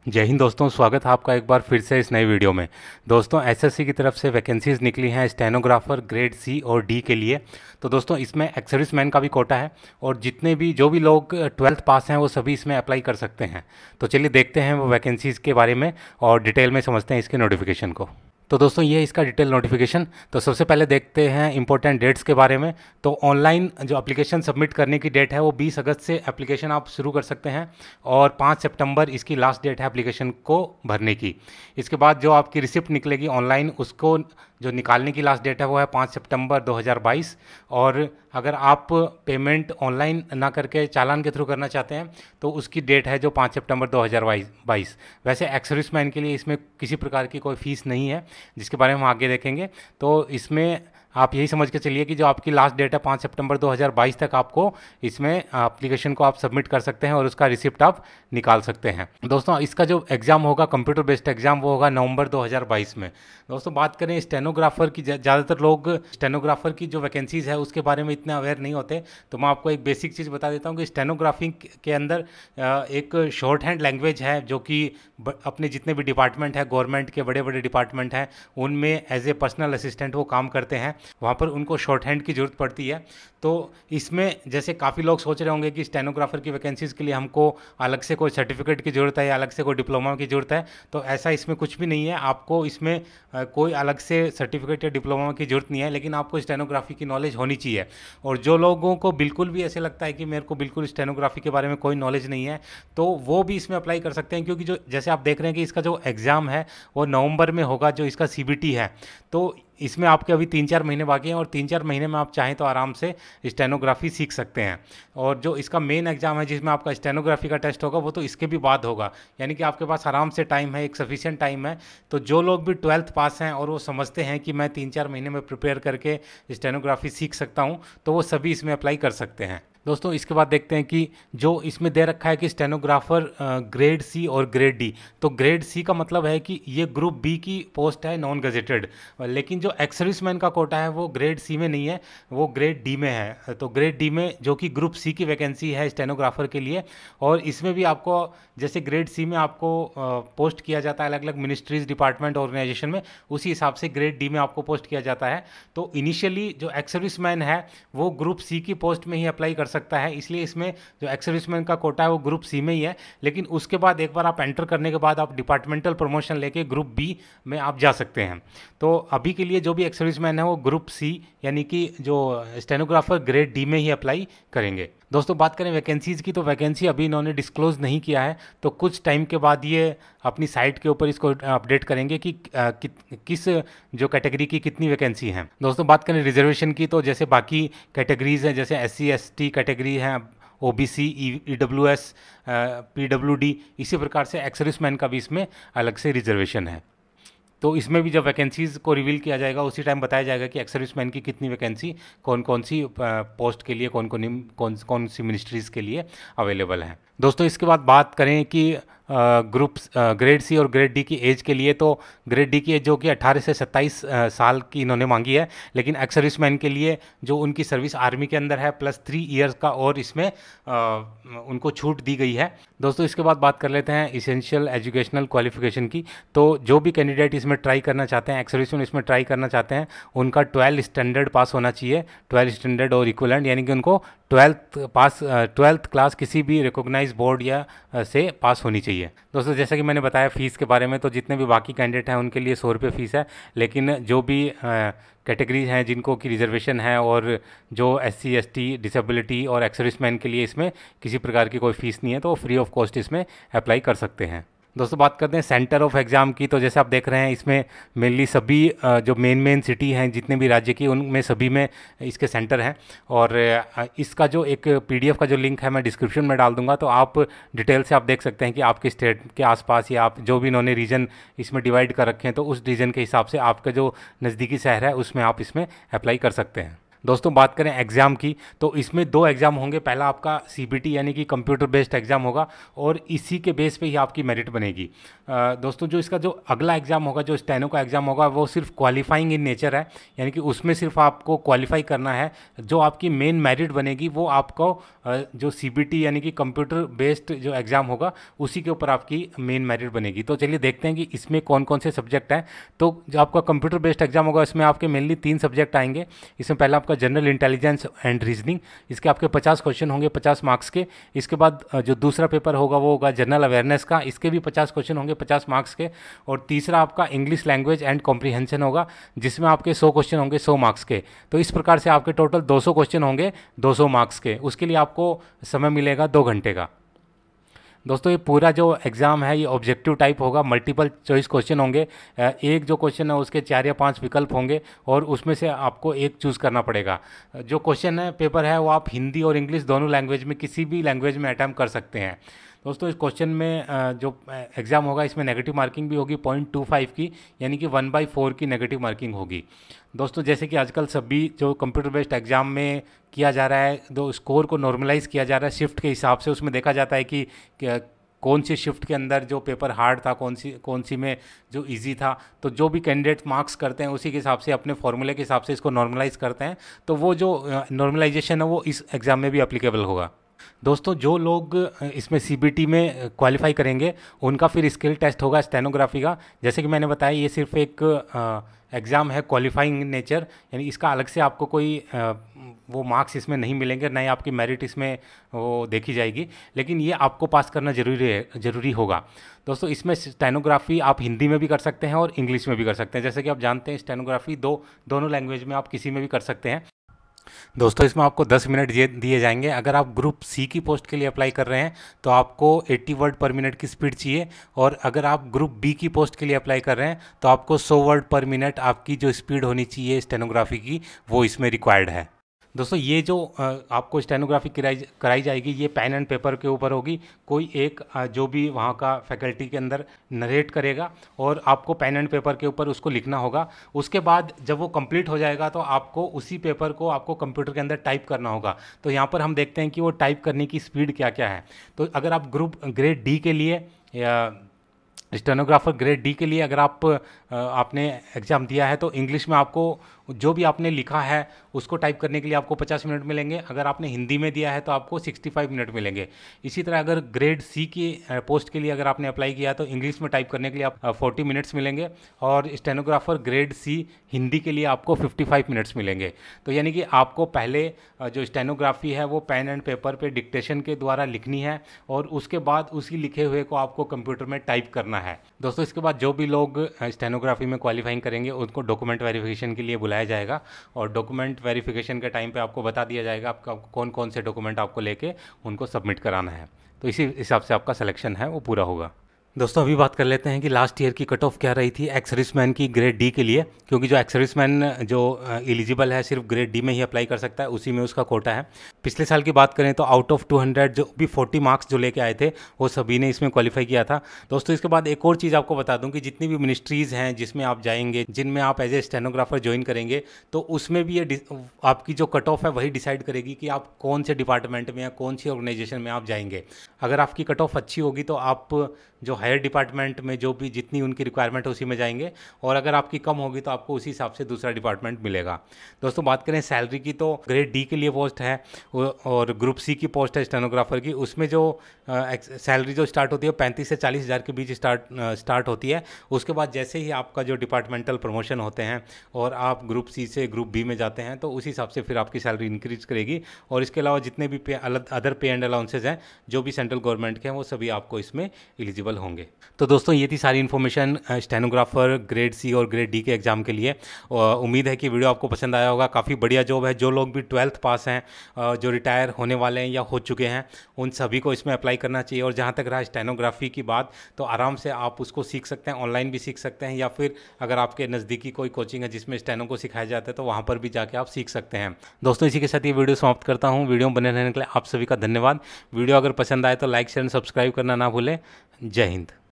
जय हिंद दोस्तों, स्वागत है आपका एक बार फिर से इस नई वीडियो में। दोस्तों, एसएससी की तरफ से वैकेंसीज निकली हैं स्टेनोग्राफर ग्रेड सी और डी के लिए। तो दोस्तों, इसमें एक्स सर्विसमैन का भी कोटा है और जितने भी जो भी लोग 12th पास हैं वो सभी इसमें अप्लाई कर सकते हैं। तो चलिए देखते हैं वो वैकेंसीज़ के बारे में और डिटेल में समझते हैं इसके नोटिफिकेशन को। तो दोस्तों, ये इसका डिटेल नोटिफिकेशन। तो सबसे पहले देखते हैं इंपॉर्टेंट डेट्स के बारे में। तो ऑनलाइन जो एप्लीकेशन सबमिट करने की डेट है वो 20 अगस्त से एप्लीकेशन आप शुरू कर सकते हैं और 5 सितंबर इसकी लास्ट डेट है एप्लीकेशन को भरने की। इसके बाद जो आपकी रिसिप्ट निकलेगी ऑनलाइन, उसको जो निकालने की लास्ट डेट है वो है 5 सितंबर 2022। और अगर आप पेमेंट ऑनलाइन ना करके चालान के थ्रू करना चाहते हैं तो उसकी डेट है जो 5 सितंबर 2022। वैसे एक्स सर्विसमैन के लिए इसमें किसी प्रकार की कोई फ़ीस नहीं है, जिसके बारे में हम आगे देखेंगे। तो इसमें आप यही समझ के चलिए कि जो आपकी लास्ट डेट है 5 सितंबर 2022 तक आपको इसमें एप्लीकेशन को आप सबमिट कर सकते हैं और उसका रिसिप्ट आप निकाल सकते हैं। दोस्तों, इसका जो एग्ज़ाम होगा कंप्यूटर बेस्ड एग्ज़ाम वो होगा नवंबर 2022 में। दोस्तों, बात करें स्टेनोग्राफर की, ज़्यादातर लोग स्टेनोग्राफर की जो वैकेंसीज़ है उसके बारे में इतने अवेयर नहीं होते। तो मैं आपको एक बेसिक चीज़ बता देता हूँ कि स्टेनोग्राफी के अंदर एक शॉर्ट हैंड लैंग्वेज है जो कि अपने जितने भी डिपार्टमेंट है, गवर्नमेंट के बड़े बड़े डिपार्टमेंट हैं, उनमें एज ए पर्सनल असिस्टेंट वो काम करते हैं। वहाँ पर उनको शॉर्ट हैंड की ज़रूरत पड़ती है। तो इसमें जैसे काफ़ी लोग सोच रहे होंगे कि स्टेनोग्राफर की वैकेंसीज़ के लिए हमको अलग से कोई सर्टिफिकेट की ज़रूरत है या अलग से कोई डिप्लोमा की ज़रूरत है, तो ऐसा इसमें कुछ भी नहीं है। आपको इसमें कोई अलग से सर्टिफिकेट या डिप्लोमा की ज़रूरत नहीं है, लेकिन आपको स्टेनोग्राफी की नॉलेज होनी चाहिए। और जो लोगों को बिल्कुल भी ऐसे लगता है कि मेरे को बिल्कुल स्टेनोग्राफी के बारे में कोई नॉलेज नहीं है, तो वो भी इसमें अप्लाई कर सकते हैं। क्योंकि जो जैसे आप देख रहे हैं कि इसका जो एग्ज़ाम है वो नवंबर में होगा, जो इसका सीबीटी है। तो इसमें आपके अभी 3-4 महीने बाकी हैं और 3-4 महीने में आप चाहें तो आराम से स्टेनोग्राफी सीख सकते हैं। और जो इसका मेन एग्जाम है जिसमें आपका स्टेनोग्राफी का टेस्ट होगा वो तो इसके भी बाद होगा, यानी कि आपके पास आराम से टाइम है, एक सफिशिएंट टाइम है। तो जो लोग भी 12th पास हैं और वो समझते हैं कि मैं 3-4 महीने में प्रिपेयर करके स्टेनोग्राफी सीख सकता हूँ, तो वो सभी इसमें अप्लाई कर सकते हैं। दोस्तों, इसके बाद देखते हैं कि जो इसमें दे रखा है कि स्टेनोग्राफर ग्रेड सी और ग्रेड डी। तो ग्रेड सी का मतलब है कि ये ग्रुप बी की पोस्ट है, नॉन गजेटेड। लेकिन जो एक्स सर्विसमैन का कोटा है वो ग्रेड सी में नहीं है, वो ग्रेड डी में है। तो ग्रेड डी में जो कि ग्रुप सी की वैकेंसी है स्टेनोग्राफर के लिए, और इसमें भी आपको जैसे ग्रेड सी में आपको पोस्ट किया जाता है अलग अलग मिनिस्ट्रीज, डिपार्टमेंट, ऑर्गेनाइजेशन में, उसी हिसाब से ग्रेड डी में आपको पोस्ट किया जाता है। तो इनिशियली जो एक्स सर्विसमैन है वो ग्रुप सी की पोस्ट में ही अप्लाई कर सकता है, इसलिए इसमें जो एक्स सर्विसमैन का कोटा है वो ग्रुप सी में ही है। लेकिन उसके बाद एक बार आप एंटर करने के बाद आप डिपार्टमेंटल प्रमोशन लेके ग्रुप बी में आप जा सकते हैं। तो अभी के लिए जो भी एक्स सर्विसमैन है वो ग्रुप सी यानी कि जो स्टेनोग्राफर ग्रेड डी में ही अप्लाई करेंगे। दोस्तों, बात करें वैकेंसीज़ की, तो वैकेंसी अभी इन्होंने डिस्क्लोज नहीं किया है, तो कुछ टाइम के बाद ये अपनी साइट के ऊपर इसको अपडेट करेंगे कि किस जो कैटेगरी की कितनी वैकेंसी हैं। दोस्तों, बात करें रिजर्वेशन की, तो जैसे बाकी कैटेगरीज हैं, जैसे SC ST कैटेगरी हैं, OBC, EWS, PWD, इसी प्रकार से एक्स सर्विसमैन का भी इसमें अलग से रिजर्वेशन है। तो इसमें भी जब वैकेंसीज़ को रिवील किया जाएगा उसी टाइम बताया जाएगा कि एक्स सर्विसमैन की कितनी वैकेंसी कौन कौन सी पोस्ट के लिए, कौन सी मिनिस्ट्रीज़ के लिए अवेलेबल है। दोस्तों, इसके बाद बात करें कि ग्रुप्स ग्रेड सी और ग्रेड डी की एज के लिए, तो ग्रेड डी की एज जो कि 18 से 27 साल की इन्होंने मांगी है, लेकिन एक्स सर्विसमैन के लिए जो उनकी सर्विस आर्मी के अंदर है प्लस 3 ईयर्स का और इसमें उनको छूट दी गई है। दोस्तों, इसके बाद बात कर लेते हैं इसेंशियल एजुकेशनल क्वालिफिकेशन की। तो जो भी कैंडिडेट इसमें ट्राई करना चाहते हैं, एक्स सर्विसमैन इसमें ट्राई करना चाहते हैं, उनका 12 स्टैंडर्ड पास होना चाहिए, 12 स्टैंडर्ड और इक्वलेंट, यानी कि उनको 12th क्लास किसी भी रिकॉग्नाइज बोर्ड या से पास होनी चाहिए। दोस्तों, जैसा कि मैंने बताया फ़ीस के बारे में, तो जितने भी बाकी कैंडिडेट हैं उनके लिए 100 रुपये फ़ीस है, लेकिन जो भी कैटेगरीज हैं जिनको की रिजर्वेशन है और जो SC ST डिसेबिलिटी और एक्स सर्विसमैन के लिए इसमें किसी प्रकार की कोई फ़ीस नहीं है, तो फ्री ऑफ कॉस्ट इसमें अप्लाई कर सकते हैं। दोस्तों, बात करते हैं सेंटर ऑफ एग्ज़ाम की, तो जैसे आप देख रहे हैं इसमें मेनली सभी जो मेन सिटी हैं जितने भी राज्य की, उनमें सभी में इसके सेंटर हैं। और इसका जो एक PDF का जो लिंक है मैं डिस्क्रिप्शन में डाल दूंगा, तो आप डिटेल से आप देख सकते हैं कि आपके स्टेट के आसपास या आप जो भी इन्होंने रीजन इसमें डिवाइड कर रखे हैं, तो उस रीजन के हिसाब से आपका जो नज़दीकी शहर है उसमें आप इसमें अप्लाई कर सकते हैं। दोस्तों बात करें एग्ज़ाम की, तो इसमें 2 एग्ज़ाम होंगे। पहला आपका सीबीटी यानी कि कंप्यूटर बेस्ड एग्ज़ाम होगा और इसी के बेस पे ही आपकी मेरिट बनेगी। दोस्तों जो इसका जो अगला एग्ज़ाम होगा, जो स्टेनो का एग्ज़ाम होगा, वो सिर्फ क्वालिफाइंग इन नेचर है, यानी कि उसमें सिर्फ आपको क्वालिफाई करना है। जो आपकी मेन मेरिट बनेगी वो आपको जो सीबीटी यानी कि कंप्यूटर बेस्ड जो एग्ज़ाम होगा उसी के ऊपर आपकी मेन मेरिट बनेगी। तो चलिए देखते हैं कि इसमें कौन कौन से सब्जेक्ट हैं। तो जो आपका कंप्यूटर बेस्ड एग्ज़ाम होगा इसमें आपके मेनली 3 सब्जेक्ट आएंगे। इसमें पहला आपका जनरल इंटेलिजेंस एंड रीजनिंग, इसके आपके 50 क्वेश्चन होंगे 50 मार्क्स के। इसके बाद जो दूसरा पेपर होगा वो होगा जनरल अवेयरनेस का, इसके भी 50 क्वेश्चन होंगे 50 मार्क्स के। और तीसरा आपका इंग्लिश लैंग्वेज एंड कॉम्प्रीहेंशन होगा, जिसमें आपके 100 क्वेश्चन होंगे 100 मार्क्स के। तो इस प्रकार से आपके टोटल 200 क्वेश्चन होंगे 200 मार्क्स के। उसके लिए आपको समय मिलेगा 2 घंटे का। दोस्तों ये पूरा जो एग्ज़ाम है ये ऑब्जेक्टिव टाइप होगा, मल्टीपल चॉइस क्वेश्चन होंगे। एक जो क्वेश्चन है उसके 4 या 5 विकल्प होंगे और उसमें से आपको एक चूज़ करना पड़ेगा। जो क्वेश्चन है पेपर है वो आप हिंदी और इंग्लिश दोनों लैंग्वेज में, किसी भी लैंग्वेज में अटैम्प्ट कर सकते हैं। दोस्तों इस क्वेश्चन में जो एग्ज़ाम होगा इसमें नेगेटिव मार्किंग भी होगी 0.25 की, यानी कि 1/4 की नेगेटिव मार्किंग होगी। दोस्तों जैसे कि आजकल सभी जो कंप्यूटर बेस्ड एग्ज़ाम में किया जा रहा है, जो स्कोर को नॉर्मलाइज़ किया जा रहा है शिफ्ट के हिसाब से, उसमें देखा जाता है कि कौन सी शिफ्ट के अंदर जो पेपर हार्ड था, कौन सी में जो इजी था। तो जो भी कैंडिडेट मार्क्स करते हैं उसी के हिसाब से, अपने फॉर्मूले के हिसाब से इसको नॉर्मलाइज़ करते हैं। तो वो जो नॉर्मलाइजेशन है वो इस एग्ज़ाम में भी अप्लीकेबल होगा। दोस्तों जो लोग इसमें सीबीटी में क्वालिफाई करेंगे उनका फिर स्किल टेस्ट होगा स्टेनोग्राफी का। जैसे कि मैंने बताया ये सिर्फ एक एग्ज़ाम है क्वालिफाइंग इन नेचर, यानी इसका अलग से आपको कोई वो मार्क्स इसमें नहीं मिलेंगे, ना ही आपकी मेरिट इसमें वो देखी जाएगी, लेकिन ये आपको पास करना ज़रूरी होगा। दोस्तों इसमें स्टेनोग्राफी आप हिंदी में भी कर सकते हैं और इंग्लिश में भी कर सकते हैं। जैसे कि आप जानते हैं स्टेनोग्राफी दोनों लैंग्वेज में आप किसी में भी कर सकते हैं। दोस्तों इसमें आपको 10 मिनट दिए जाएंगे। अगर आप ग्रुप सी की पोस्ट के लिए अप्लाई कर रहे हैं तो आपको 80 वर्ड पर मिनट की स्पीड चाहिए, और अगर आप ग्रुप बी की पोस्ट के लिए अप्लाई कर रहे हैं तो आपको 100 वर्ड पर मिनट आपकी जो स्पीड होनी चाहिए स्टेनोग्राफी की वो इसमें रिक्वायर्ड है। दोस्तों ये जो आपको स्टेनोग्राफी कराई जाएगी ये पेन एंड पेपर के ऊपर होगी। कोई एक जो भी वहाँ का फैकल्टी के अंदर नरेट करेगा और आपको पेन एंड पेपर के ऊपर उसको लिखना होगा। उसके बाद जब वो कंप्लीट हो जाएगा तो आपको उसी पेपर को आपको कंप्यूटर के अंदर टाइप करना होगा। तो यहाँ पर हम देखते हैं कि वो टाइप करने की स्पीड क्या क्या है। तो अगर आप ग्रेड डी के लिए या स्टेनोग्राफर ग्रेड डी के लिए अगर आपने एग्ज़ाम दिया है तो इंग्लिश में आपको जो भी आपने लिखा है उसको टाइप करने के लिए आपको 50 मिनट मिलेंगे। अगर आपने हिंदी में दिया है तो आपको 65 मिनट मिलेंगे। इसी तरह अगर ग्रेड सी की पोस्ट के लिए अगर आपने अप्लाई किया है तो इंग्लिश में टाइप करने के लिए आप 40 मिनट्स मिलेंगे, और स्टेनोग्राफर ग्रेड सी हिंदी के लिए आपको 55 मिनट्स मिलेंगे। तो यानी कि आपको पहले जो स्टेनोग्राफी है वो पेन एंड पेपर पे डिक्टेशन के द्वारा लिखनी है और उसके बाद उसी लिखे हुए को आपको कंप्यूटर में टाइप करना है। दोस्तों इसके बाद जो भी लोग स्टेनोग्राफी में क्वालिफाइंग करेंगे उनको डॉक्यूमेंट वेरिफिकेशन के लिए बुलाया जाएगा, और डॉक्यूमेंट वेरिफिकेशन के टाइम पे आपको बता दिया जाएगा आपका कौन कौन से डॉक्यूमेंट आपको लेके उनको सबमिट कराना है। तो इसी हिसाब से आपका सिलेक्शन है वो पूरा होगा। दोस्तों अभी बात कर लेते हैं कि लास्ट ईयर की कट ऑफ क्या रही थी एक्स सर्विसमैन की ग्रेड डी के लिए, क्योंकि जो एक्स सर्विसमैन जो एलिजिबल है सिर्फ ग्रेड डी में ही अप्लाई कर सकता है, उसी में उसका कोटा है। पिछले साल की बात करें तो आउट ऑफ 200 जो भी 40 मार्क्स जो लेके आए थे वो सभी ने इसमें क्वालिफाई किया था। दोस्तों इसके बाद एक और चीज़ आपको बता दूं कि जितनी भी मिनिस्ट्रीज़ हैं जिसमें आप जाएंगे, जिनमें आप एज ए स्टेनोग्राफर ज्वाइन करेंगे, तो उसमें भी ये आपकी जो कट ऑफ है वही डिसाइड करेगी कि आप कौन से डिपार्टमेंट में या कौन सी ऑर्गेनाइजेशन में आप जाएंगे। अगर आपकी कट ऑफ अच्छी होगी तो आप जो हायर डिपार्टमेंट में जो भी जितनी उनकी रिक्वायरमेंट है उसी में जाएंगे, और अगर आपकी कम होगी तो आपको उसी हिसाब से दूसरा डिपार्टमेंट मिलेगा। दोस्तों बात करें सैलरी की तो ग्रेड डी के लिए पोस्ट है और ग्रुप सी की पोस्ट है स्टेनोग्राफर की, उसमें जो सैलरी जो स्टार्ट होती है 35 से 40 हज़ार के बीच स्टार्ट होती है। उसके बाद जैसे ही आपका जो डिपार्टमेंटल प्रमोशन होते हैं और आप ग्रुप सी से ग्रुप बी में जाते हैं तो उसी हिसाब से फिर आपकी सैलरी इंक्रीज करेगी। और इसके अलावा जितने भी अदर पे एंड अलाउंसेज हैं जो भी सेंट्रल गवर्नमेंट के हैं वो सभी आपको इसमें एलिजिबल होंगे। तो दोस्तों ये थी सारी इन्फॉर्मेशन स्टेनोग्राफर ग्रेड सी और ग्रेड डी के एग्ज़ाम के लिए। उम्मीद है कि वीडियो आपको पसंद आया होगा। काफ़ी बढ़िया जॉब है। जो लोग भी 12th पास हैं, जो रिटायर होने वाले हैं या हो चुके हैं, उन सभी को इसमें अप्लाई करना चाहिए। और जहाँ तक रहा स्टेनोग्राफी की बात, तो आराम से आप उसको सीख सकते हैं, ऑनलाइन भी सीख सकते हैं, या फिर अगर आपके नज़दीकी कोई कोचिंग है जिसमें स्टेनो को सिखाया जाता है तो वहाँ पर भी जाके आप सीख सकते हैं। दोस्तों इसी के साथ ये वीडियो समाप्त करता हूँ। वीडियो बने रहने के लिए आप सभी का धन्यवाद। वीडियो अगर पसंद आए तो लाइक शेयर एंड सब्सक्राइब करना ना भूलें। जय हिंद।